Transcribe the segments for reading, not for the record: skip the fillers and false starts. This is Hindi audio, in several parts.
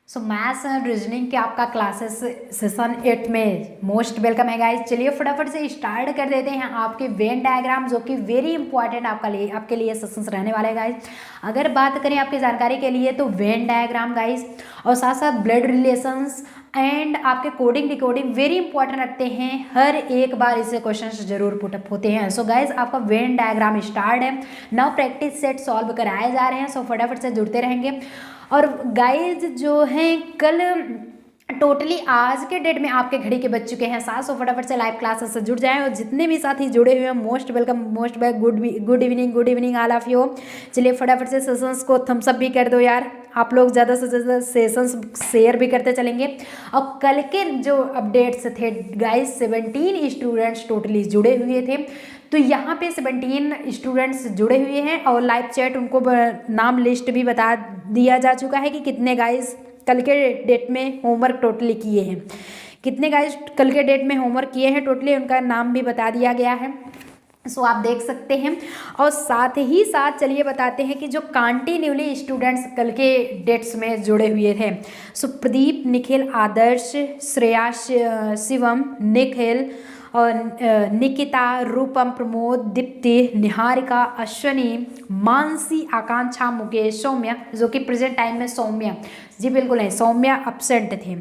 सो मैथ्स एंड रीजनिंग के आपका क्लासेस सेशन 8 में मोस्ट वेलकम है गाइस। चलिए फटाफट से स्टार्ट कर देते हैं आपके वेन डायग्राम, जो कि वेरी इंपॉर्टेंट आपके लिए सेशंस रहने वाले हैं गाइस। अगर बात करें आपकी जानकारी के लिए तो वेन डायग्राम गाइस और साथ साथ ब्लड रिलेशंस एंड आपके कोडिंग डिकोडिंग वेरी इंपॉर्टेंट रखते हैं। हर एक बार इससे क्वेश्चंस जरूर पुटअप होते हैं। सो गाइज आपका वेन डायग्राम स्टार्ट है नाउ, प्रैक्टिस सेट सॉल्व कराए जा रहे हैं। सो फटाफट से जुड़ते रहेंगे। और गाइज जो हैं कल टोटली आज के डेट में आपके घड़ी के बज चुके हैं 700। सो फटाफट से लाइव क्लासेस से जुड़ जाएं और जितने भी साथी जुड़े हुए हैं most welcome, most well, good evening all of you. चलिए फटाफट से सेशंस को थम्स अप भी कर दो यार, आप लोग ज़्यादा से ज़्यादा सेशंस शेयर भी करते चलेंगे। और कल के जो अपडेट्स थे गाइज 17 स्टूडेंट्स टोटली जुड़े हुए थे। तो यहाँ पे 17 स्टूडेंट्स जुड़े हुए हैं और लाइव चैट उनको नाम लिस्ट भी बता दिया जा चुका है कि कितने गाइज कल के डेट में होमवर्क टोटली किए हैं, कितने गाइज कल के डेट में होमवर्क किए हैं टोटली उनका नाम भी बता दिया गया है। सो आप देख सकते हैं। और साथ ही साथ चलिए बताते हैं कि जो कंटिन्यूली स्टूडेंट्स कल के डेट्स में जुड़े हुए थे। सो प्रदीप, निखिल, आदर्श, श्रेया, शिवम, निखिल और निकिता, रूपम, प्रमोद, दीप्ति, निहारिका, अश्वनी, मानसी, आकांक्षा, मुकेश, सौम्या, जो कि प्रेजेंट टाइम में सौम्या जी बिल्कुल है, सौम्या अपसेंट थे।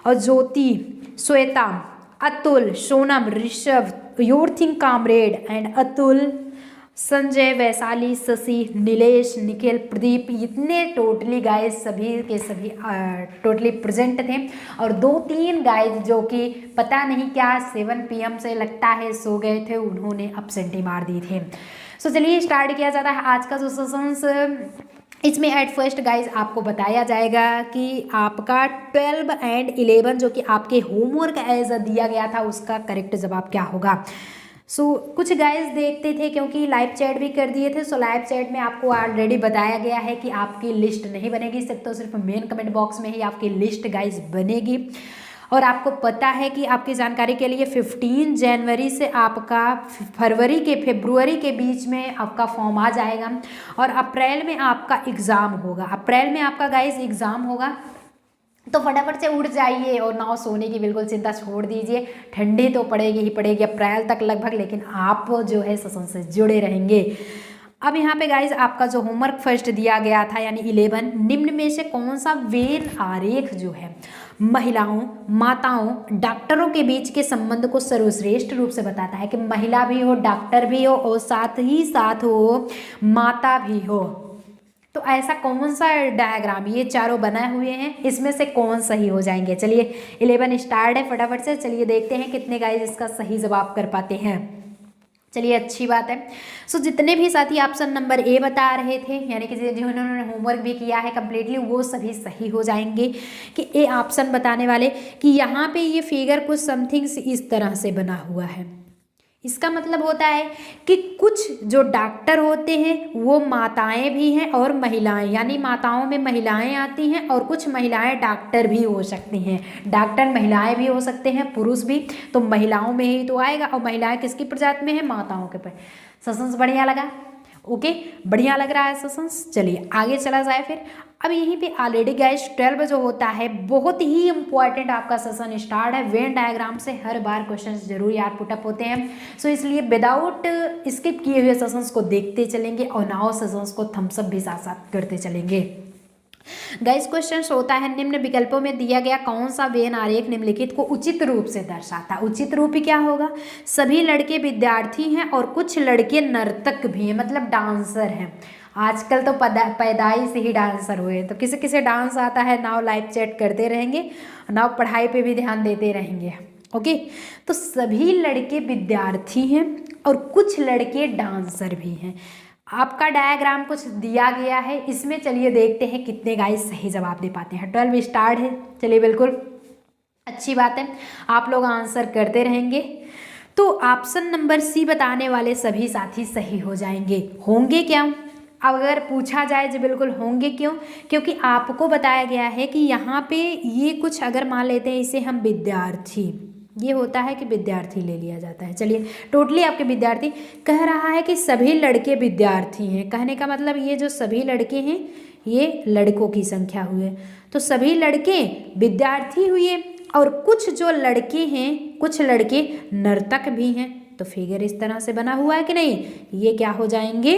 और Jyoti, Shweta, Atul, Sonam, Rishabh, your thing comrade and Atul, Sanjay, Vaishali, Shashi, Nilesh, Nikhil, Pradeep, इतने टोटली गाइज सभी के सभी टोटली प्रेजेंट थे। और 2-3 गाइज जो कि पता नहीं क्या 7 PM से लगता है सो गए थे, उन्होंने अपसेंटी मार दी थे। सो चलिए स्टार्ट किया जाता है आज का जो सेशंस। इसमें एट फर्स्ट गाइज आपको बताया जाएगा कि आपका 12 एंड 11 जो कि आपके होमवर्क एज दिया गया था उसका करेक्ट जवाब क्या होगा। कुछ गाइज देखते थे क्योंकि लाइव चैट भी कर दिए थे। लाइव चैट में आपको ऑलरेडी बताया गया है कि आपकी लिस्ट नहीं बनेगी, सिर्फ मेन कमेंट बॉक्स में ही आपकी लिस्ट गाइज बनेगी। और आपको पता है कि आपकी जानकारी के लिए 15 जनवरी से आपका फरवरी के बीच में आपका फॉर्म आ जाएगा और अप्रैल में आपका एग्ज़ाम होगा। अप्रैल में आपका गाइज एग्ज़ाम होगा, तो फटाफट से उठ जाइए और ना सोने की बिल्कुल चिंता छोड़ दीजिए। ठंडी तो पड़ेगी ही पड़ेगी अप्रैल तक लगभग, लेकिन आप जो है सेशन से जुड़े रहेंगे। अब यहाँ पे गाइज आपका जो होमवर्क फर्स्ट दिया गया था यानी 11, निम्न में से कौन सा वेन आरेख जो है महिलाओं, माताओं, डॉक्टरों के बीच के संबंध को सर्वश्रेष्ठ रूप से बताता है कि महिला भी हो, डॉक्टर भी हो और साथ ही साथ हो माता भी हो। तो ऐसा कौन सा डायग्राम, ये चारों बनाए हुए हैं, इसमें से कौन सही हो जाएंगे। चलिए 11 स्टार्ट है फटाफट से। चलिए देखते हैं कितने गाइज इसका सही जवाब कर पाते हैं। चलिए अच्छी बात है। जितने भी साथी ऑप्शन नंबर ए बता रहे थे यानी कि जिन्होंने होमवर्क भी किया है कम्प्लीटली वो सभी सही हो जाएंगे। कि ए ऑप्शन बताने वाले कि यहाँ पे ये फिगर कुछ समथिंग इस तरह से बना हुआ है। इसका मतलब होता है कि कुछ जो डॉक्टर होते हैं वो माताएं भी हैं और महिलाएं, यानी माताओं में महिलाएं आती हैं और कुछ महिलाएं डॉक्टर भी हो सकती हैं। डॉक्टर महिलाएं भी हो सकते हैं, पुरुष भी, तो महिलाओं में ही तो आएगा। और महिलाएं किसकी प्रजाति में है, माताओं के पर। सेशंस बढ़िया लगा, ओके बढ़िया लग रहा है सेशंस। चलिए आगे चला जाए फिर। अब यहीं पे ऑलरेडी गाइस 12 जो होता है बहुत ही इंपॉर्टेंट आपका सेशन स्टार्ट है। वेन डायग्राम से हर बार क्वेश्चंस जरूर याद पुटअप होते हैं। इसलिए विदाउट स्किप किए हुए सेशंस को देखते चलेंगे और नाउ सेशंस को थम्स अप भी साथ साथ करते चलेंगे। गाइस क्वेश्चन होता है निम्न विकल्पों में दिया गया कौन सा वेन आरेख निम्नलिखित को उचित रूप से दर्शाता। उचित रूप क्या होगा, सभी लड़के विद्यार्थी हैं और कुछ लड़के नर्तक भी हैं, मतलब डांसर हैं। आजकल तो पैदाइश से ही डांसर हुए, तो किसे किसे डांस आता है नाउ लाइव चैट करते रहेंगे, नाउ पढ़ाई पे भी ध्यान देते रहेंगे, ओके। तो सभी लड़के विद्यार्थी हैं और कुछ लड़के डांसर भी हैं। आपका डायग्राम कुछ दिया गया है, इसमें चलिए देखते हैं कितने गाइस सही जवाब दे पाते हैं। 12 स्टार्ट है, चलिए बिल्कुल अच्छी बात है, आप लोग आंसर करते रहेंगे। तो ऑप्शन नंबर सी बताने वाले सभी साथी सही हो जाएंगे। होंगे क्या, अगर पूछा जाए जी बिल्कुल होंगे। क्यों, क्योंकि आपको बताया गया है कि यहाँ पे ये कुछ अगर मान लेते हैं इसे हम विद्यार्थी, ये होता है कि विद्यार्थी ले लिया जाता है। चलिए टोटली आपके विद्यार्थी कह रहा है कि सभी लड़के विद्यार्थी हैं। कहने का मतलब ये जो सभी लड़के हैं ये लड़कों की संख्या हुई, तो सभी लड़के विद्यार्थी हुए और कुछ जो लड़के हैं, कुछ लड़के नर्तक भी हैं। तो फिगर इस तरह से बना हुआ है कि नहीं, ये क्या हो जाएंगे,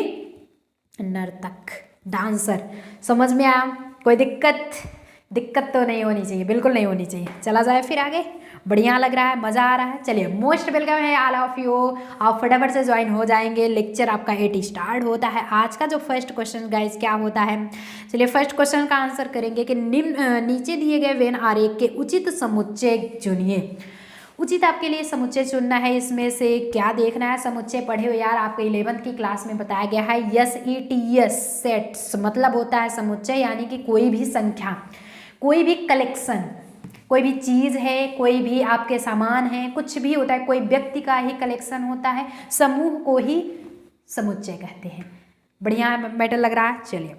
नर्तक, डांसर। समझ में आया? कोई दिक्कत तो नहीं होनी चाहिए, बिल्कुल नहीं होनी चाहिए। चला जाए फिर आगे, बढ़िया लग रहा है, मज़ा आ रहा है। चलिए, मोस्ट वेलकम है ऑल ऑफ यू। आप फटाफट से ज्वाइन हो जाएंगे, लेक्चर आपका 8 स्टार्ट होता है। आज का जो फर्स्ट क्वेश्चन गाइस क्या होता है, चलिए फर्स्ट क्वेश्चन का आंसर करेंगे कि नीचे दिए गए वेन आरेख के उचित समुच्चय चुनिए। उचित आपके लिए समुच्चय चुनना है। इसमें से क्या देखना है, समुच्चय पढ़े हो यार, आपको 11th की क्लास में बताया गया है। SETS सेट्स मतलब होता है समुच्चय, यानी कि कोई भी संख्या, कोई भी कलेक्शन, कोई भी चीज़ है, कोई भी आपके सामान है, कुछ भी होता है, कोई व्यक्ति का ही कलेक्शन होता है, समूह को ही समुच्चय कहते हैं। बढ़िया मैटर लग रहा है। चलिए,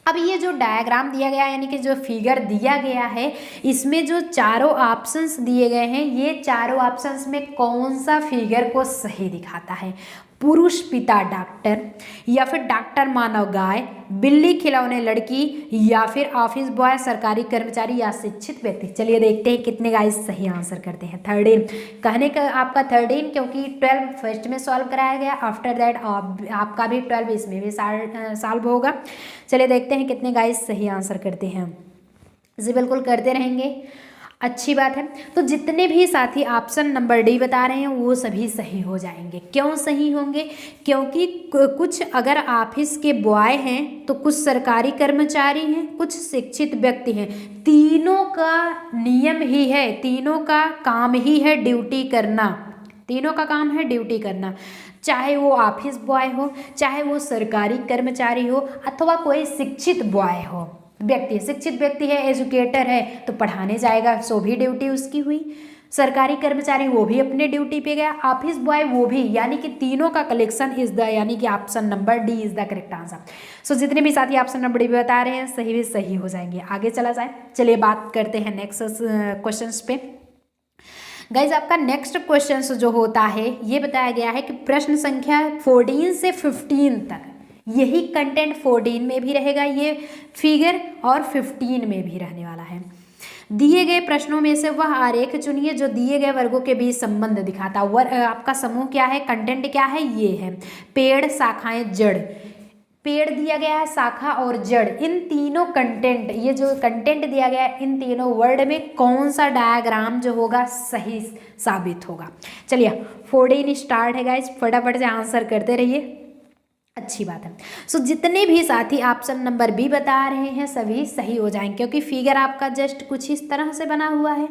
अब ये जो डायग्राम दिया गया है, यानी कि जो फिगर दिया गया है, इसमें जो चारों ऑप्शंस दिए गए हैं, ये चारों ऑप्शंस में कौन सा फिगर को सही दिखाता है? पुरुष पिता डॉक्टर, या फिर डॉक्टर मानव गाय, बिल्ली खिलौने लड़की, या फिर ऑफिस बॉय सरकारी कर्मचारी या शिक्षित व्यक्ति। चलिए देखते हैं कितने गाइस सही आंसर करते हैं। 13 कहने का आपका 13, क्योंकि 12 फर्स्ट में सॉल्व कराया गया, आफ्टर दैट आपका भी 12 इसमें भी सॉल्व होगा। चलिए देखते हैं कितने गाइस सही आंसर करते हैं। जी बिल्कुल करते रहेंगे, अच्छी बात है। तो जितने भी साथी ऑप्शन नंबर डी बता रहे हैं वो सभी सही हो जाएंगे। क्यों सही होंगे? क्योंकि कुछ अगर ऑफिस के बॉय हैं तो कुछ सरकारी कर्मचारी हैं, कुछ शिक्षित व्यक्ति हैं। तीनों का नियम ही है, तीनों का काम ही है ड्यूटी करना, तीनों का काम है ड्यूटी करना, चाहे वो ऑफिस बॉय हो, चाहे वो सरकारी कर्मचारी हो, अथवा कोई शिक्षित बॉय हो, व्यक्ति, शिक्षित व्यक्ति है, एजुकेटर है तो पढ़ाने जाएगा, सो भी ड्यूटी उसकी हुई। सरकारी कर्मचारी वो भी अपने ड्यूटी पे गया, ऑफिस बॉय वो भी, यानी कि तीनों का कलेक्शन इज द, यानी कि option number D is the correct answer. So जितने भी साथी ऑप्शन नंबर डी बता रहे हैं सही भी सही हो जाएंगे। आगे चला जाए, चलिए बात करते हैं नेक्स्ट क्वेश्चन पे। गाइज आपका नेक्स्ट क्वेश्चन जो होता है, ये बताया गया है कि प्रश्न संख्या 14 से 15 तक, यही कंटेंट 14 में भी रहेगा ये फिगर, और 15 में भी रहने वाला है। दिए गए प्रश्नों में से वह आरेख चुनिए जो दिए गए वर्गों के बीच संबंध दिखाता। आपका समूह क्या है, कंटेंट क्या है, ये है पेड़, शाखाएं, जड़। पेड़ दिया गया है, शाखा और जड़, इन तीनों कंटेंट, ये जो कंटेंट दिया गया है, इन तीनों वर्ड में कौन सा डायग्राम जो होगा सही साबित होगा। चलिए 14 स्टार्ट है गाइस, फटाफट से आंसर करते रहिए, अच्छी बात है। सो जितने भी साथी ऑप्शन नंबर बी बता रहे हैं सभी सही हो जाएंगे, क्योंकि फिगर आपका जस्ट कुछ इस तरह से बना हुआ है।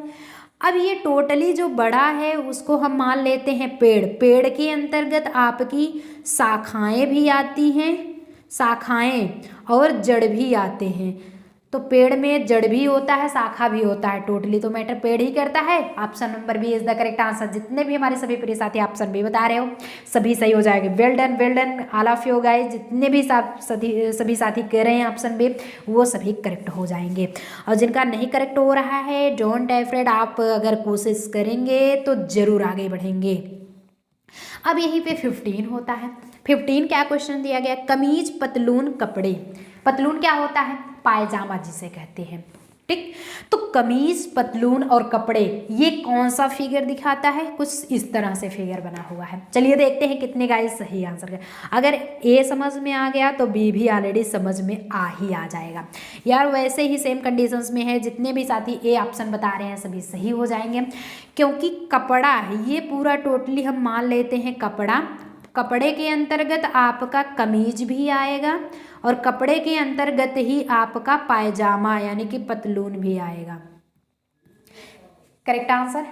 अब ये टोटली जो बड़ा है उसको हम मान लेते हैं पेड़। पेड़ के अंतर्गत आपकी शाखाएं भी आती हैं, शाखाएं और जड़ भी आते हैं। तो पेड़ में जड़ भी होता है, शाखा भी होता है, टोटली तो मैटर पेड़ ही करता है। Option number B is the correct answer. जितने भी हमारे सभी प्रिय साथी ऑप्शन बी बता रहे हो सभी सही हो जाएंगे। Well done all of you guys. जितने भी सभी साथी कह रहे हैं ऑप्शन बी, वो सभी करेक्ट हो जाएंगे। और जिनका नहीं करेक्ट हो रहा है, डोंट अफ्रेड, आप अगर कोशिश करेंगे तो जरूर आगे बढ़ेंगे। अब यहीं पे 15 होता है। 15 क्या क्वेश्चन दिया गया, कमीज, पतलून, कपड़े। पतलून क्या होता है, पायजामा जिसे कहते हैं, ठीक। तो कमीज, पतलून और कपड़े, ये कौन सा फिगर दिखाता है, कुछ इस तरह से फिगर बना हुआ है। चलिए देखते हैं कितने गाइस सही आंसर है। अगर ए समझ में आ गया तो बी भी ऑलरेडी समझ में आ जाएगा यार। वैसे ही सेम कंडीशंस में है, जितने भी साथी ए ऑप्शन बता रहे हैं सभी सही हो जाएंगे, क्योंकि कपड़ा है ये पूरा टोटली हम मान लेते हैं कपड़ा। कपड़े के अंतर्गत आपका कमीज भी आएगा और कपड़े के अंतर्गत ही आपका पायजामा यानी कि पतलून भी आएगा। Correct answer.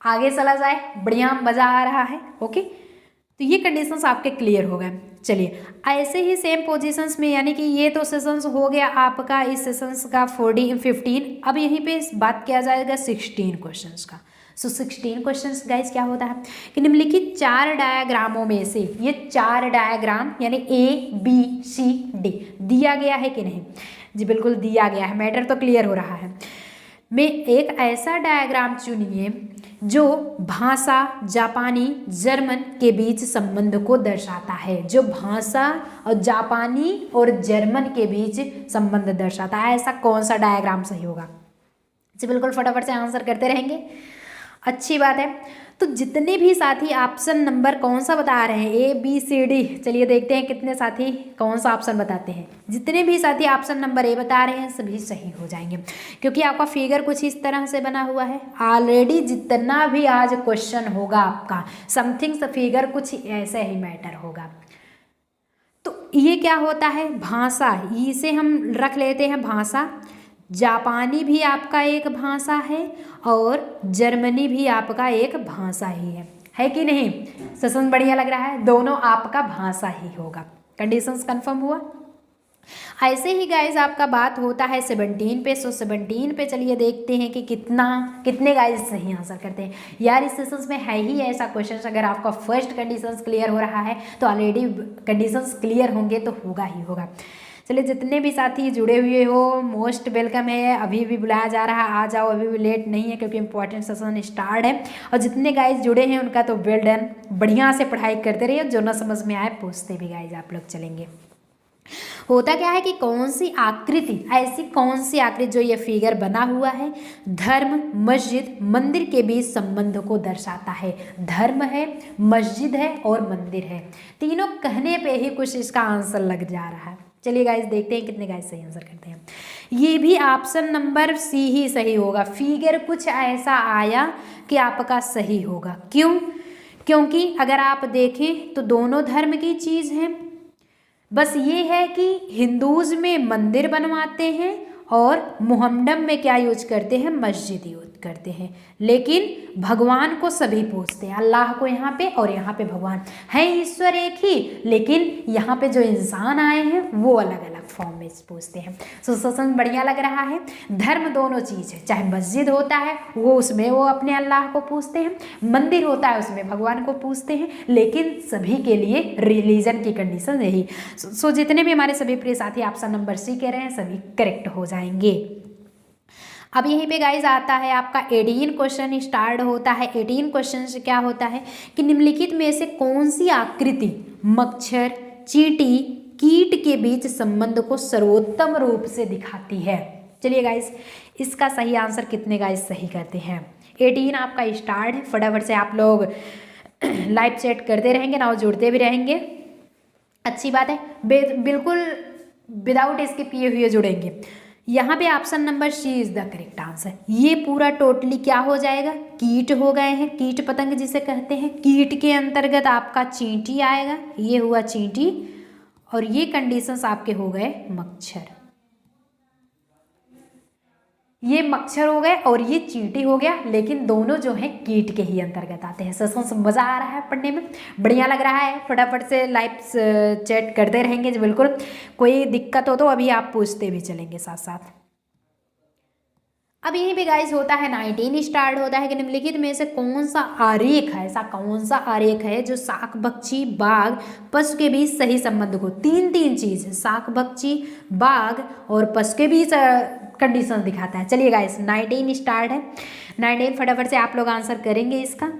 आगे चला जाए, बढ़िया मजा आ रहा है। ओके, तो ये कंडीशंस आपके क्लियर हो गए। चलिए ऐसे ही सेम पोजीशंस में, यानी कि ये तो सेशंस हो गया आपका इस सेशंस का 15। अब यहीं पे बात किया जाएगा 16 क्वेश्चंस का। सो 16 क्वेश्चंस गाइस क्या होता है कि निम्नलिखित 4 डायग्रामों में से, ये 4 डायग्राम यानी ABCD दिया गया है कि नहीं, जी बिल्कुल दिया गया है, मैटर तो क्लियर हो रहा है। में एक ऐसा डायग्राम चुनिए जो भाषा जापानी जर्मन के बीच संबंध को दर्शाता है। जो भाषा और जापानी और जर्मन के बीच संबंध दर्शाता है, ऐसा कौन सा डायग्राम सही होगा? जी बिल्कुल, फटाफट से आंसर करते रहेंगे, अच्छी बात है। तो जितने भी साथी ऑप्शन नंबर कौन सा बता रहे हैं, ए बी सी डी, चलिए देखते हैं कितने साथी कौन सा ऑप्शन बताते हैं। जितने भी साथी ऑप्शन नंबर ए बता रहे हैं सभी सही हो जाएंगे, क्योंकि आपका फिगर कुछ इस तरह से बना हुआ है। ऑलरेडी जितना भी आज क्वेश्चन होगा आपका समथिंग सा फिगर कुछ ऐसे ही मैटर होगा। तो ये क्या होता है? भाषा, इसे हम रख लेते हैं भाषा। जापानी भी आपका एक भाषा है और जर्मनी भी आपका एक भाषा ही है कि नहीं? सेशन बढ़िया लग रहा है, दोनों आपका भाषा ही होगा। कंडीशंस कंफर्म हुआ। ऐसे ही गाइज आपका बात होता है 17 पे। 17 पे चलिए देखते हैं कि कितने गाइज सही आंसर करते हैं। यार इस सेशंस में है ही ऐसा क्वेश्चन, अगर आपका फर्स्ट कंडीशंस क्लियर हो रहा है तो ऑलरेडी कंडीशंस क्लियर होंगे तो होगा ही होगा। चलिए जितने भी साथी जुड़े हुए हो मोस्ट वेलकम है, अभी भी बुलाया जा रहा है, आ जाओ, अभी भी लेट नहीं है क्योंकि इंपॉर्टेंट सेशन स्टार्ट है। और जितने गाइज जुड़े हैं उनका तो वेल डन, बढ़िया से पढ़ाई करते रहिए, जो ना समझ में आए पूछते भी गाइज आप लोग चलेंगे। होता क्या है कि कौन सी आकृति, ऐसी कौन सी आकृति जो ये फिगर बना हुआ है धर्म, मस्जिद, मंदिर के बीच संबंध को दर्शाता है। धर्म है, मस्जिद है और मंदिर है, तीनों कहने पे ही कुछ इसका आंसर लग जा रहा है। चलिए गाइस देखते हैं कितने गाइस सही आंसर करते हैं। ये भी ऑप्शन नंबर सी ही सही होगा। फिगर कुछ ऐसा आया कि आपका सही होगा। क्यों? क्योंकि अगर आप देखें तो दोनों धर्म की चीज़ है, बस ये है कि हिंदूज में मंदिर बनवाते हैं और मुहम्मडम में क्या यूज करते हैं? मस्जिद यूज करते हैं। लेकिन भगवान को सभी पूछते हैं, अल्लाह को यहाँ पे और यहाँ पे भगवान है, ईश्वर एक ही, लेकिन यहाँ पे जो इंसान आए हैं वो अलग अलग फॉर्म में पूछते हैं। सो सेशन बढ़िया लग रहा है। धर्म दोनों चीज़ है, चाहे मस्जिद होता है वो उसमें वो अपने अल्लाह को पूछते हैं, मंदिर होता है उसमें भगवान को पूछते हैं, लेकिन सभी के लिए रिलीजन की कंडीशन यही। सो जितने भी हमारे सभी प्रिय साथी ऑप्शन नंबर सी कह रहे हैं सभी करेक्ट हो जाएंगे। अब यहीं पे गाइज आता है आपका 18 क्वेश्चन स्टार्ट होता है। 18 क्वेश्चन से क्या होता है कि निम्नलिखित में से कौन सी आकृति मच्छर, चींटी, कीट के बीच संबंध को सर्वोत्तम रूप से दिखाती है? चलिए गाइज इसका सही आंसर कितने गाइज सही करते हैं? 18 आपका स्टार्ट है, फटाफट से आप लोग लाइव चैट करते रहेंगे ना और जुड़ते भी रहेंगे, अच्छी बात है। बिल्कुल विदाउट स्किप किए हुए जुड़ेंगे। यहाँ पे option number C is the correct answer. ये पूरा टोटली क्या हो जाएगा? कीट हो गए हैं, कीट पतंग जिसे कहते हैं। कीट के अंतर्गत आपका चींटी आएगा, ये हुआ चींटी, और ये कंडीशंस आपके हो गए मच्छर। ये मच्छर हो गए और ये चींटी हो गया, लेकिन दोनों जो है कीट के ही अंतर्गत आते हैं। सेशन मज़ा आ रहा है पढ़ने में, बढ़िया लग रहा है। फटाफट से लाइव चैट करते रहेंगे बिल्कुल, कोई दिक्कत हो तो अभी आप पूछते भी चलेंगे साथ साथ। अब यहीं पे गाइस होता है 19 स्टार्ट होता है कि निम्नलिखित में से कौन सा आरेख है, ऐसा कौन सा आरेख है जो शाक बख्शी, बाघ, पशु के बीच सही संबंध को, तीन चीज शाक बख्शी, बाघ और पशु के बीच कंडीशन दिखाता है। चलिए गाइस 19 स्टार्ट है। 19 फटाफट से आप लोग आंसर करेंगे इसका।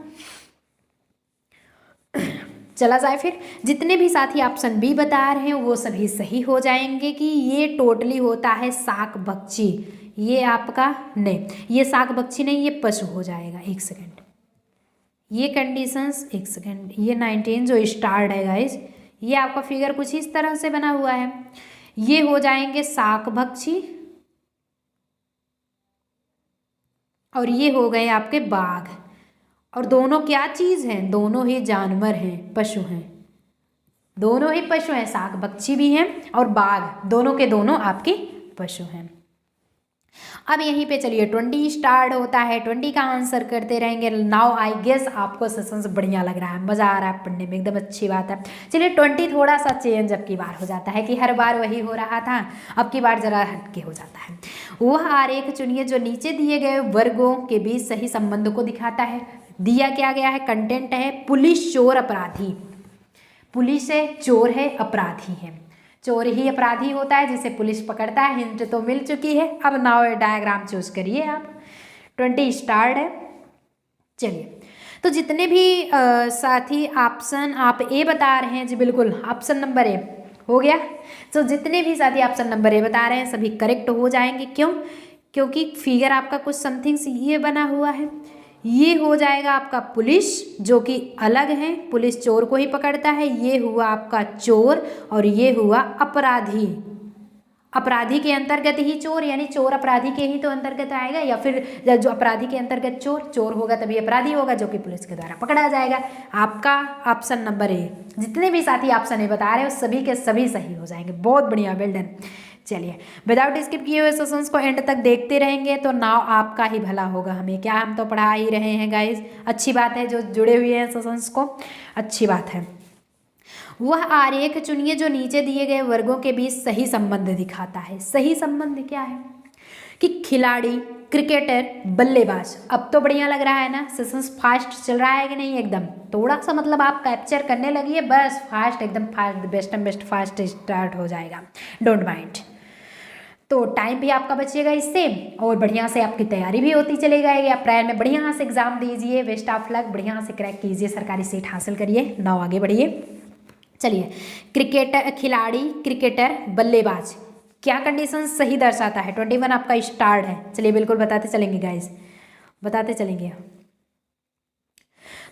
चला जाए फिर, जितने भी साथी ऑप्शन बी बता रहे हैं वो सभी सही हो जाएंगे कि ये टोटली होता है शाक बख्शी। ये आपका नहीं, ये शाक बख्शी नहीं, ये पशु हो जाएगा। एक सेकेंड, ये कंडीशंस, एक सेकेंड, ये 19 जो स्टार्ट है गाइस, ये आपका फिगर कुछ इस तरह से बना हुआ है। ये हो जाएंगे शाक बख्शी और ये हो गए आपके बाघ। और दोनों क्या चीज़ हैं? दोनों ही जानवर हैं, पशु हैं, दोनों ही पशु हैं। शाक बख्शी भी हैं और बाघ, दोनों के दोनों आपके पशु हैं। अब यहीं पे चलिए 20 स्टार्ट होता है। 20 का आंसर करते रहेंगे। नाउ आई गेस आपको सेशंस बढ़िया लग रहा है, मज़ा आ रहा है पढ़ने में, एकदम अच्छी बात है। चलिए 20 थोड़ा सा चेंज अब की बार हो जाता है कि हर बार वही हो रहा था, अब की बार जरा हटके हो जाता है। वह आरेख चुनिए जो नीचे दिए गए वर्गों के बीच सही संबंध को दिखाता है। दिया क्या गया है? कंटेंट है पुलिस, चोर, अपराधी। पुलिस है, चोर है, अपराधी है। चोर ही अपराधी होता है जिसे पुलिस पकड़ता है। हिंट तो मिल चुकी है, अब नाउ डायग्राम चूज करिए आप। 20 स्टार्ट है। चलिए, तो जितने भी साथी ऑप्शन आप ए बता रहे हैं जी, बिल्कुल ऑप्शन नंबर ए हो गया। तो जितने भी साथी ऑप्शन नंबर ए बता रहे हैं सभी करेक्ट हो जाएंगे। क्यों? क्योंकि फिगर आपका कुछ समथिंग्स ये बना हुआ है, ये हो जाएगा आपका पुलिस, जो कि अलग है, पुलिस चोर को ही पकड़ता है। ये हुआ आपका चोर और ये हुआ अपराधी। अपराधी के अंतर्गत ही चोर, यानी चोर अपराधी के ही तो अंतर्गत आएगा, या फिर जो अपराधी के अंतर्गत चोर, चोर होगा तभी अपराधी होगा, जो कि पुलिस के द्वारा पकड़ा जाएगा। आपका ऑप्शन नंबर ए। जितने भी साथी ऑप्शन ए बता रहे हो सभी के सभी सही हो जाएंगे। बहुत बढ़िया, वेल डन। चलिए, विदाउट स्किप किए हुए सेशंस को एंड तक देखते रहेंगे तो नाव आपका ही भला होगा। हमें क्या, हम तो पढ़ा ही रहे हैं गाइज, अच्छी बात है जो जुड़े हुए हैं सेशंस को, अच्छी बात है। वह आरेख चुनिए जो नीचे दिए गए वर्गों के बीच सही संबंध दिखाता है। सही संबंध क्या है कि खिलाड़ी, क्रिकेटर, बल्लेबाज। अब तो बढ़िया लग रहा है ना, सेशंस फास्ट चल रहा है कि नहीं? एकदम थोड़ा सा मतलब आप कैप्चर करने लगिए, बस फास्ट, एकदम fast, best and best fast start हो जाएगा, डोंट माइंड। तो टाइम भी आपका बचेगा इससे, और बढ़िया से आपकी तैयारी भी होती चली जाएगी। अप्रैल में बढ़िया से एग्जाम दीजिए, बेस्ट ऑफ लक, बढ़िया से क्रैक कीजिए, सरकारी सीट हासिल करिए। नाउ आगे बढ़िए। चलिए, क्रिकेटर, खिलाड़ी, क्रिकेटर, बल्लेबाज, क्या कंडीशन सही दर्शाता है? 21 आपका स्टार्ट है। चलिए बिल्कुल बताते चलेंगे गाइज, बताते चलेंगे।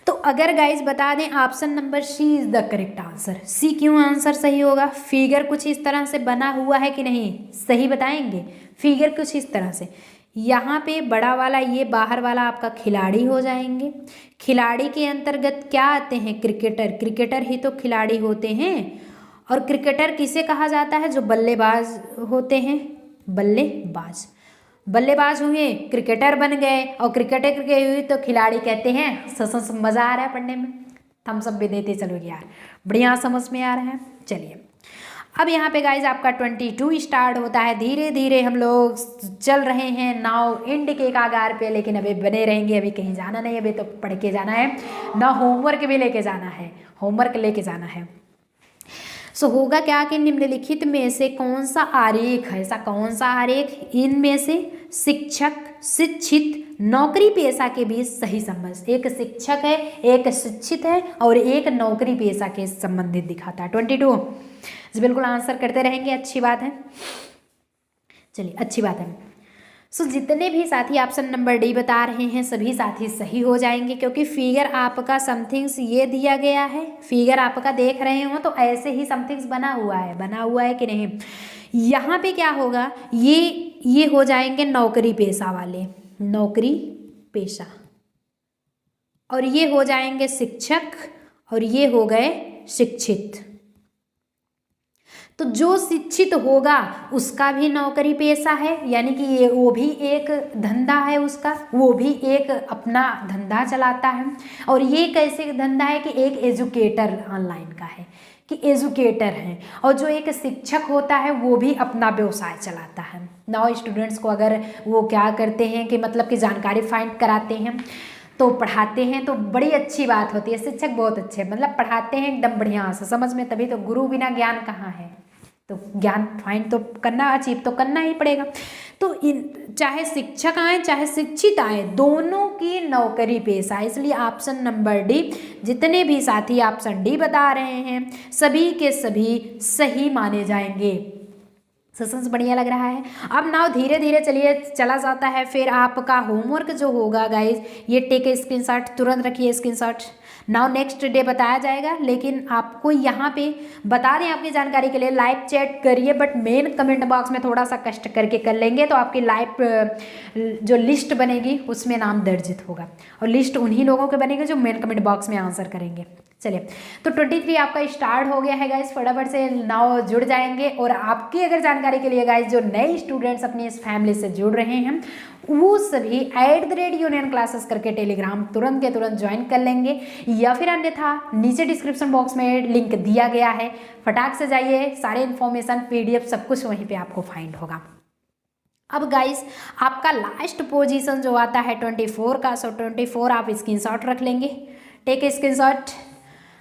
तो अगर गाइज बता दें option number C is the correct answer. C क्यों आंसर सही होगा? फिगर कुछ इस तरह से बना हुआ है कि नहीं, सही बताएंगे। फिगर कुछ इस तरह से, यहाँ पे बड़ा वाला, ये बाहर वाला आपका खिलाड़ी हो जाएंगे। खिलाड़ी के अंतर्गत क्या आते हैं? क्रिकेटर। क्रिकेटर ही तो खिलाड़ी होते हैं। और क्रिकेटर किसे कहा जाता है? जो बल्लेबाज होते हैं, बल्लेबाज। बल्लेबाज हुए, क्रिकेटर बन गए, और क्रिकेटर के हुए तो खिलाड़ी कहते हैं। सच मज़ा आ रहा है पढ़ने में, थम्स अप भी देते चलो यार, बढ़िया समझ में आ रहा है। चलिए, अब यहाँ पे गाइज आपका 22 स्टार्ट होता है। धीरे धीरे हम लोग चल रहे हैं नाव एंड के कागार पे, लेकिन अभी बने रहेंगे, अभी कहीं जाना नहीं, अभी तो पढ़ के जाना है ना, होमवर्क भी लेके जाना है, होमवर्क लेके जाना है। सो होगा क्या कि निम्नलिखित में से कौन सा आरेख है, ऐसा कौन सा आरेख इनमें से शिक्षक, शिक्षित, नौकरी पेशा के बीच सही संबंध? एक शिक्षक है, एक शिक्षित है, और एक नौकरी पेशा के संबंधित दिखाता है। 22 जी, बिल्कुल आंसर करते रहेंगे, अच्छी बात है। चलिए, अच्छी बात है। सो जितने भी साथी ऑप्शन नंबर डी बता रहे हैं सभी साथी सही हो जाएंगे, क्योंकि फिगर आपका समथिंग्स ये दिया गया है। फिगर आपका देख रहे हो तो ऐसे ही समथिंग्स बना हुआ है कि नहीं? यहाँ पे क्या होगा, ये हो जाएंगे नौकरी पेशा वाले, नौकरी पेशा, और ये हो जाएंगे शिक्षक, और ये हो गए शिक्षित। तो जो शिक्षित होगा उसका भी नौकरी पेशा है, यानी कि ये वो भी एक धंधा है उसका, वो भी एक अपना धंधा चलाता है। और ये कैसे धंधा है कि एक एजुकेटर ऑनलाइन का है, कि एजुकेटर हैं। और जो एक शिक्षक होता है वो भी अपना व्यवसाय चलाता है। नाउ स्टूडेंट्स को अगर वो क्या करते हैं कि मतलब कि जानकारी फाइंड कराते हैं, तो पढ़ाते हैं, तो बड़ी अच्छी बात होती है। शिक्षक बहुत अच्छे, मतलब पढ़ाते हैं एकदम बढ़िया से समझ में, तभी तो गुरु बिना ज्ञान कहाँ है। तो ज्ञान फाइंड तो करना, अचीव तो करना ही पड़ेगा। तो चाहे शिक्षक आए चाहे शिक्षित आए, दोनों की नौकरी पेशा, इसलिए ऑप्शन नंबर डी, जितने भी साथी ऑप्शन डी बता रहे हैं सभी के सभी सही माने जाएंगे। सेशंस बढ़िया लग रहा है। अब नाउ धीरे धीरे चलिए चला जाता है। फिर आपका होमवर्क जो होगा गाइज, ये टेक ए स्क्रीनशॉट, तुरंत रखिए स्क्रीनशॉट। नाउ नेक्स्ट डे बताया जाएगा, लेकिन आपको यहाँ पे बता दें आपकी जानकारी के लिए, लाइव चैट करिए, बट मेन कमेंट बॉक्स में थोड़ा सा कष्ट करके कर लेंगे तो आपकी लाइव जो लिस्ट बनेगी उसमें नाम दर्जित होगा, और लिस्ट उन्हीं लोगों के बनेगी जो मेन कमेंट बॉक्स में आंसर करेंगे। चलिए, तो 23 आपका स्टार्ट हो गया है गाइज, फटाफट से नाउ जुड़ जाएंगे। और आपकी अगर जानकारी के लिए गाइज, जो नए स्टूडेंट्स अपनी इस फैमिली से जुड़ रहे हैं वो सभी @union classes करके टेलीग्राम तुरंत के तुरंत ज्वाइन कर लेंगे, या फिर अन्यथा नीचे डिस्क्रिप्शन बॉक्स में लिंक दिया गया है, फटाक से जाइए, सारे इन्फॉर्मेशन PDF सब कुछ वहीं पे आपको फाइंड होगा। अब गाइस आपका लास्ट पोजीशन जो आता है 24 का, सो 24 आप स्क्रीनशॉट रख लेंगे, टेक स्क्रीनशॉट।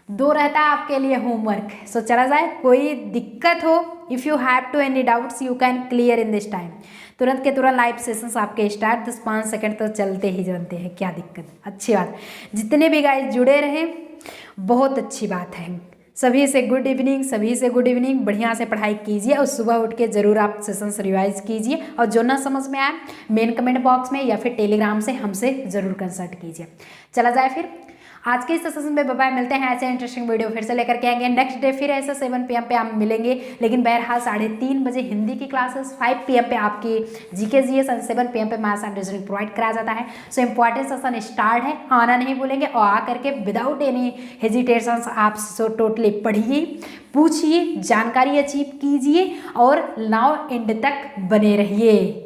2 रहता है आपके लिए होमवर्क, सो चला जाए। कोई दिक्कत हो, if you have to any doubts you can clear in this time. तुरंत के तुरंत लाइव सेशंस आपके स्टार्ट 10-5 सेकंड तो चलते ही जानते हैं, क्या दिक्कत, अच्छी बात। जितने भी गाइस जुड़े रहें बहुत अच्छी बात है। सभी से गुड इवनिंग, सभी से गुड इवनिंग। बढ़िया से पढ़ाई कीजिए और सुबह उठ के ज़रूर आप सेशंस रिवाइज कीजिए, और जो ना समझ में आए मेन कमेंट बॉक्स में या फिर टेलीग्राम से हमसे ज़रूर कंसल्ट कीजिए। चला जाए फिर आज के इस सेशन में, बाय, मिलते हैं ऐसे इंटरेस्टिंग वीडियो फिर से लेकर के आएंगे नेक्स्ट डे, फिर ऐसे 7 PM पे हम मिलेंगे। लेकिन बहरहाल 3:30 बजे हिंदी की क्लासेस, 5 PM पे आपकी GK GS और 7 PM पे मैथ्स एंड रीजनिंग प्रोवाइड कराया जाता है। सो इम्पॉर्टेंट सेशन स्टार्ट है, आना नहीं भूलेंगे, और आकर के विदाउट एनी हेजिटेशन आप सो टोटली पढ़िए, पूछिए, जानकारी अचीव कीजिए और नाउ एंड तक बने रहिए।